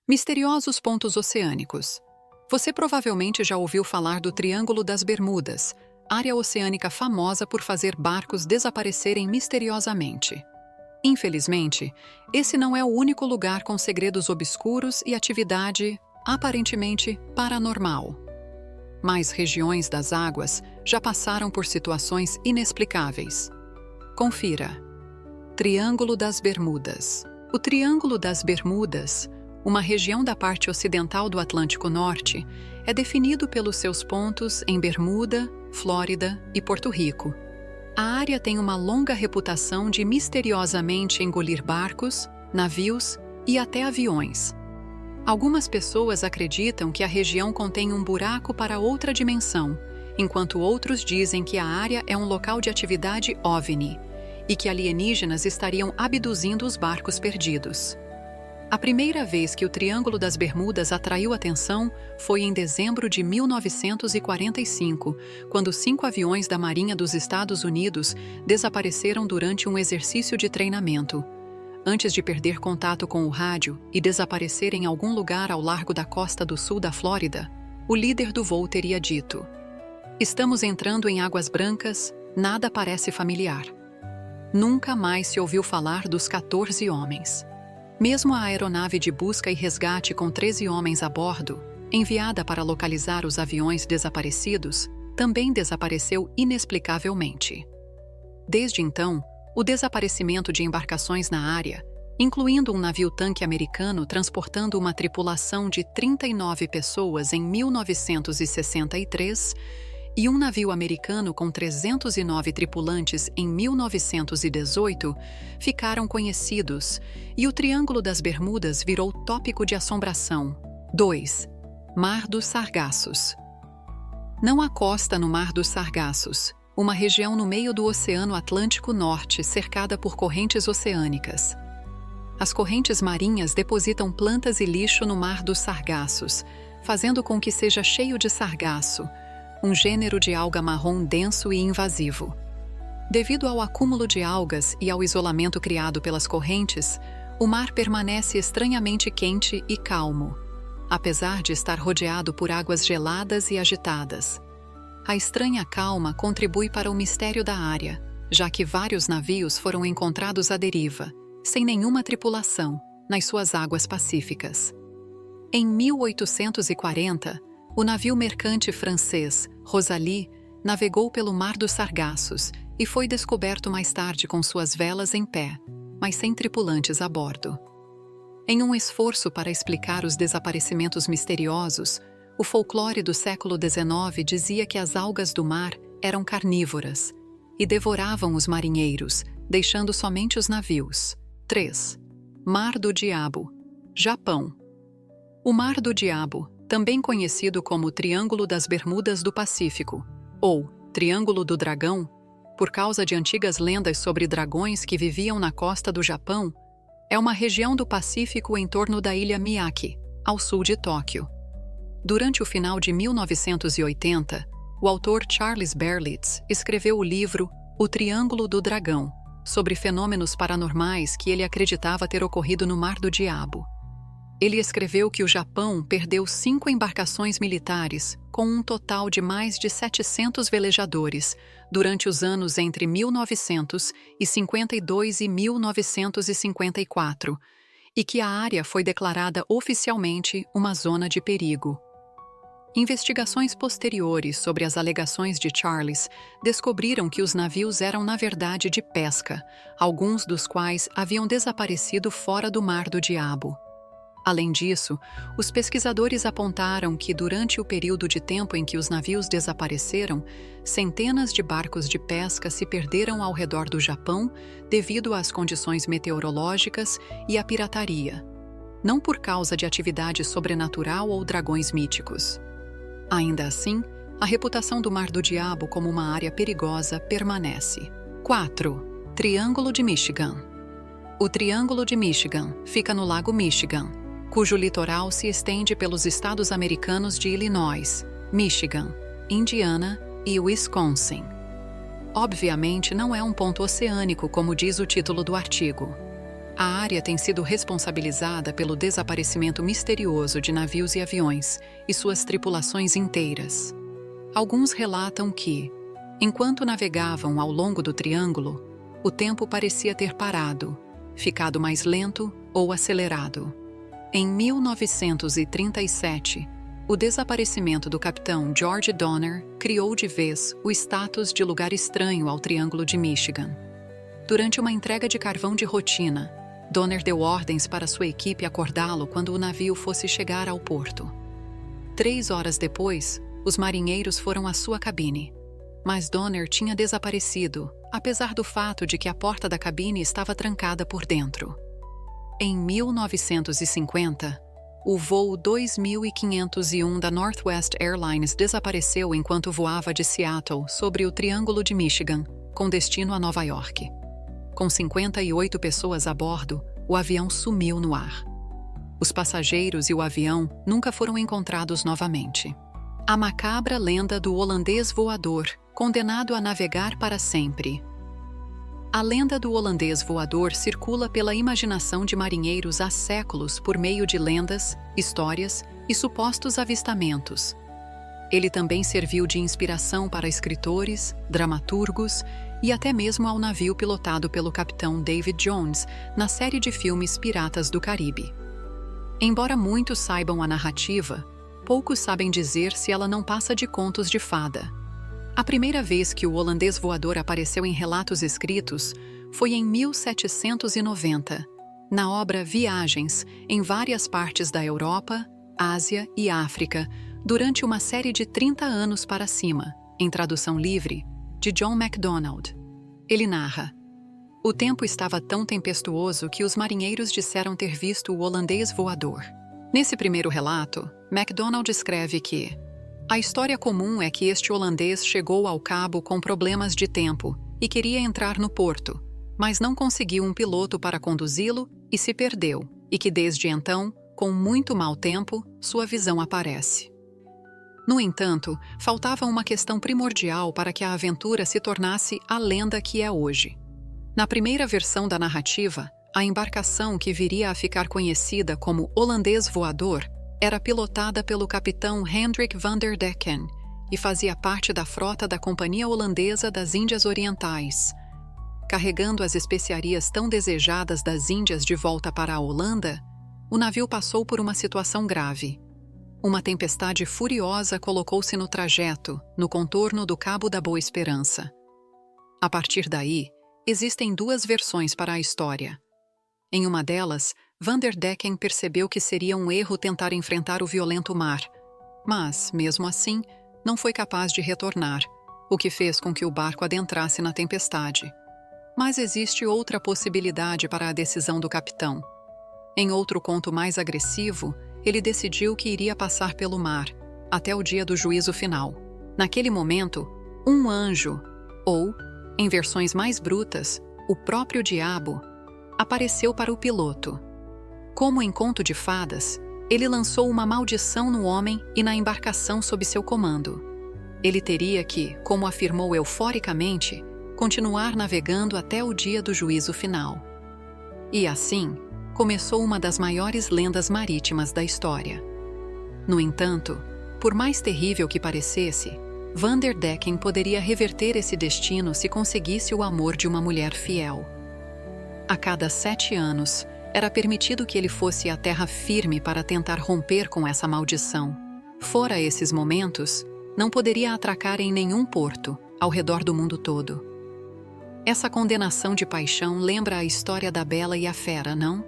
Misteriosos pontos oceânicos. Você provavelmente já ouviu falar do Triângulo das Bermudas, área oceânica famosa por fazer barcos desaparecerem misteriosamente. Infelizmente, esse não é o único lugar com segredos obscuros e atividade, aparentemente, paranormal. Mais regiões das águas já passaram por situações inexplicáveis. Confira. Triângulo das Bermudas. O Triângulo das Bermudas, uma região da parte ocidental do Atlântico Norte, é definido pelos seus pontos em Bermuda, Flórida e Porto Rico. A área tem uma longa reputação de misteriosamente engolir barcos, navios e até aviões. Algumas pessoas acreditam que a região contém um buraco para outra dimensão, enquanto outros dizem que a área é um local de atividade OVNI e que alienígenas estariam abduzindo os barcos perdidos. A primeira vez que o Triângulo das Bermudas atraiu atenção foi em dezembro de 1945, quando 5 aviões da Marinha dos Estados Unidos desapareceram durante um exercício de treinamento. Antes de perder contato com o rádio e desaparecer em algum lugar ao largo da costa do sul da Flórida, o líder do voo teria dito: "Estamos entrando em águas brancas, nada parece familiar." Nunca mais se ouviu falar dos 14 homens. Mesmo a aeronave de busca e resgate com 13 homens a bordo, enviada para localizar os aviões desaparecidos, também desapareceu inexplicavelmente. Desde então, o desaparecimento de embarcações na área, incluindo um navio-tanque americano transportando uma tripulação de 39 pessoas em 1963 e um navio americano com 309 tripulantes em 1918, ficaram conhecidos, e o Triângulo das Bermudas virou tópico de assombração. 2. Mar dos Sargassos. Não há costa no Mar dos Sargassos, uma região no meio do Oceano Atlântico Norte cercada por correntes oceânicas. As correntes marinhas depositam plantas e lixo no Mar dos Sargassos, fazendo com que seja cheio de sargaço, um gênero de alga marrom denso e invasivo. Devido ao acúmulo de algas e ao isolamento criado pelas correntes, o mar permanece estranhamente quente e calmo, apesar de estar rodeado por águas geladas e agitadas. A estranha calma contribui para o mistério da área, já que vários navios foram encontrados à deriva, sem nenhuma tripulação, nas suas águas pacíficas. Em 1840, o navio mercante francês Rosalie navegou pelo Mar dos Sargassos e foi descoberto mais tarde com suas velas em pé, mas sem tripulantes a bordo. Em um esforço para explicar os desaparecimentos misteriosos, o folclore do século XIX dizia que as algas do mar eram carnívoras e devoravam os marinheiros, deixando somente os navios. 3. Mar do Diabo. Japão. O Mar do Diabo, também conhecido como Triângulo das Bermudas do Pacífico, ou Triângulo do Dragão, por causa de antigas lendas sobre dragões que viviam na costa do Japão, é uma região do Pacífico em torno da ilha Miyake, ao sul de Tóquio. Durante o final de 1980, o autor Charles Berlitz escreveu o livro O Triângulo do Dragão, sobre fenômenos paranormais que ele acreditava ter ocorrido no Mar do Diabo. Ele escreveu que o Japão perdeu 5 embarcações militares, com um total de mais de 700 velejadores, durante os anos entre 1952 e 1954, e que a área foi declarada oficialmente uma zona de perigo. Investigações posteriores sobre as alegações de Charles descobriram que os navios eram, na verdade, de pesca, alguns dos quais haviam desaparecido fora do Mar do Diabo. Além disso, os pesquisadores apontaram que, durante o período de tempo em que os navios desapareceram, centenas de barcos de pesca se perderam ao redor do Japão devido às condições meteorológicas e à pirataria, não por causa de atividade sobrenatural ou dragões míticos. Ainda assim, a reputação do Mar do Diabo como uma área perigosa permanece. 4. Triângulo de Michigan. O Triângulo de Michigan fica no Lago Michigan, cujo litoral se estende pelos estados americanos de Illinois, Michigan, Indiana e Wisconsin. Obviamente não é um ponto oceânico, como diz o título do artigo. a área tem sido responsabilizada pelo desaparecimento misterioso de navios e aviões e suas tripulações inteiras. Alguns relatam que, enquanto navegavam ao longo do Triângulo, o tempo parecia ter parado, ficado mais lento ou acelerado. Em 1937, o desaparecimento do capitão George Donner criou de vez o status de lugar estranho ao Triângulo de Michigan. Durante uma entrega de carvão de rotina, Donner deu ordens para sua equipe acordá-lo quando o navio fosse chegar ao porto. 3 horas depois, os marinheiros foram à sua cabine. Mas Donner tinha desaparecido, apesar do fato de que a porta da cabine estava trancada por dentro. Em 1950, o voo 2501 da Northwest Airlines desapareceu enquanto voava de Seattle sobre o Triângulo de Michigan, com destino a Nova York. Com 58 pessoas a bordo, o avião sumiu no ar. Os passageiros e o avião nunca foram encontrados novamente. A macabra lenda do holandês voador, condenado a navegar para sempre. A lenda do holandês voador circula pela imaginação de marinheiros há séculos por meio de lendas, histórias e supostos avistamentos. Ele também serviu de inspiração para escritores, dramaturgos e até mesmo ao navio pilotado pelo capitão David Jones na série de filmes Piratas do Caribe. Embora muitos saibam a narrativa, poucos sabem dizer se ela não passa de contos de fada. A primeira vez que o holandês voador apareceu em relatos escritos foi em 1790, na obra Viagens, em várias partes da Europa, Ásia e África, durante uma série de 30 anos para cima, em tradução livre, de John MacDonald. Ele narra: o tempo estava tão tempestuoso que os marinheiros disseram ter visto o holandês voador. Nesse primeiro relato, MacDonald escreve que a história comum é que este holandês chegou ao cabo com problemas de tempo e queria entrar no porto, mas não conseguiu um piloto para conduzi-lo e se perdeu, e que desde então, com muito mau tempo, sua visão aparece. No entanto, faltava uma questão primordial para que a aventura se tornasse a lenda que é hoje. Na primeira versão da narrativa, a embarcação que viria a ficar conhecida como holandês voador era pilotada pelo capitão Hendrik van der Decken e fazia parte da frota da Companhia Holandesa das Índias Orientais. Carregando as especiarias tão desejadas das Índias de volta para a Holanda, o navio passou por uma situação grave. Uma tempestade furiosa colocou-se no trajeto, no contorno do Cabo da Boa Esperança. A partir daí, existem 2 versões para a história. Em uma delas, Van der Decken percebeu que seria um erro tentar enfrentar o violento mar, mas, mesmo assim, não foi capaz de retornar, o que fez com que o barco adentrasse na tempestade. Mas existe outra possibilidade para a decisão do capitão. Em outro conto mais agressivo, ele decidiu que iria passar pelo mar, até o dia do juízo final. Naquele momento, um anjo, ou, em versões mais brutas, o próprio diabo, apareceu para o piloto. Como em conto de fadas, ele lançou uma maldição no homem e na embarcação sob seu comando. Ele teria que, como afirmou euforicamente, continuar navegando até o dia do juízo final. E assim, começou uma das maiores lendas marítimas da história. No entanto, por mais terrível que parecesse, Van der Decken poderia reverter esse destino se conseguisse o amor de uma mulher fiel. A cada 7 anos, era permitido que ele fosse à terra firme para tentar romper com essa maldição. Fora esses momentos, não poderia atracar em nenhum porto, ao redor do mundo todo. Essa condenação de paixão lembra a história da Bela e a Fera, não?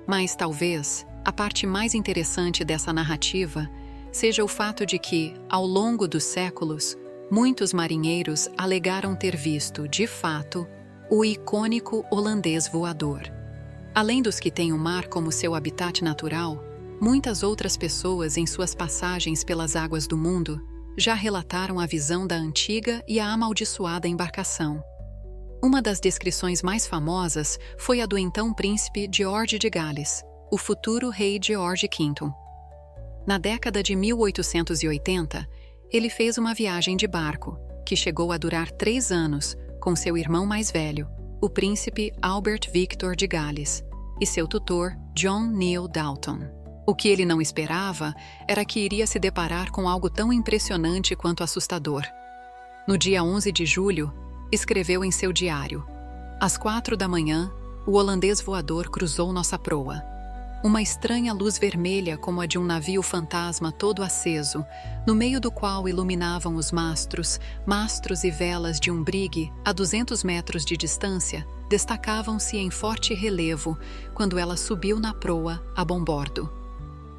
Mas talvez a parte mais interessante dessa narrativa seja o fato de que, ao longo dos séculos, muitos marinheiros alegaram ter visto, de fato, o icônico holandês voador. Além dos que têm o mar como seu habitat natural, muitas outras pessoas em suas passagens pelas águas do mundo já relataram a visão da antiga e a amaldiçoada embarcação. Uma das descrições mais famosas foi a do então príncipe George de Gales, o futuro rei George V. Na década de 1880, ele fez uma viagem de barco, que chegou a durar 3 anos, com seu irmão mais velho, o príncipe Albert Victor de Gales, e seu tutor, John Neil Dalton. O que ele não esperava era que iria se deparar com algo tão impressionante quanto assustador. No dia 11 de julho, escreveu em seu diário: às 4 da manhã, o holandês voador cruzou nossa proa. Uma estranha luz vermelha como a de um navio fantasma todo aceso, no meio do qual iluminavam os mastros e velas de um brigue a 200 metros de distância, destacavam-se em forte relevo quando ela subiu na proa a bombordo.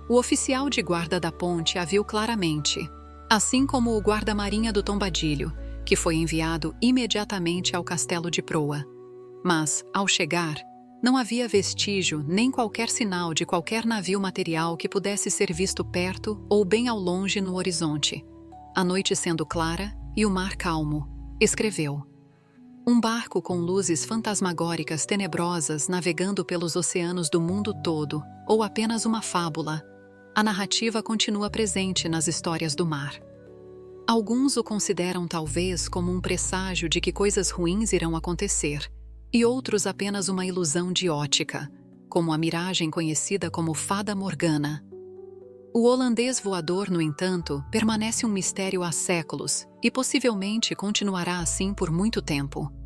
O oficial de guarda da ponte a viu claramente, assim como o guarda-marinha do Tombadilho, que foi enviado imediatamente ao castelo de proa. Mas, ao chegar, não havia vestígio nem qualquer sinal de qualquer navio material que pudesse ser visto perto ou bem ao longe no horizonte. A noite sendo clara e o mar calmo, escreveu: um barco com luzes fantasmagóricas tenebrosas navegando pelos oceanos do mundo todo, ou apenas uma fábula. A narrativa continua presente nas histórias do mar. Alguns o consideram talvez como um presságio de que coisas ruins irão acontecer, e outros apenas uma ilusão de ótica, como a miragem conhecida como Fada Morgana. O holandês voador, no entanto, permanece um mistério há séculos e possivelmente continuará assim por muito tempo.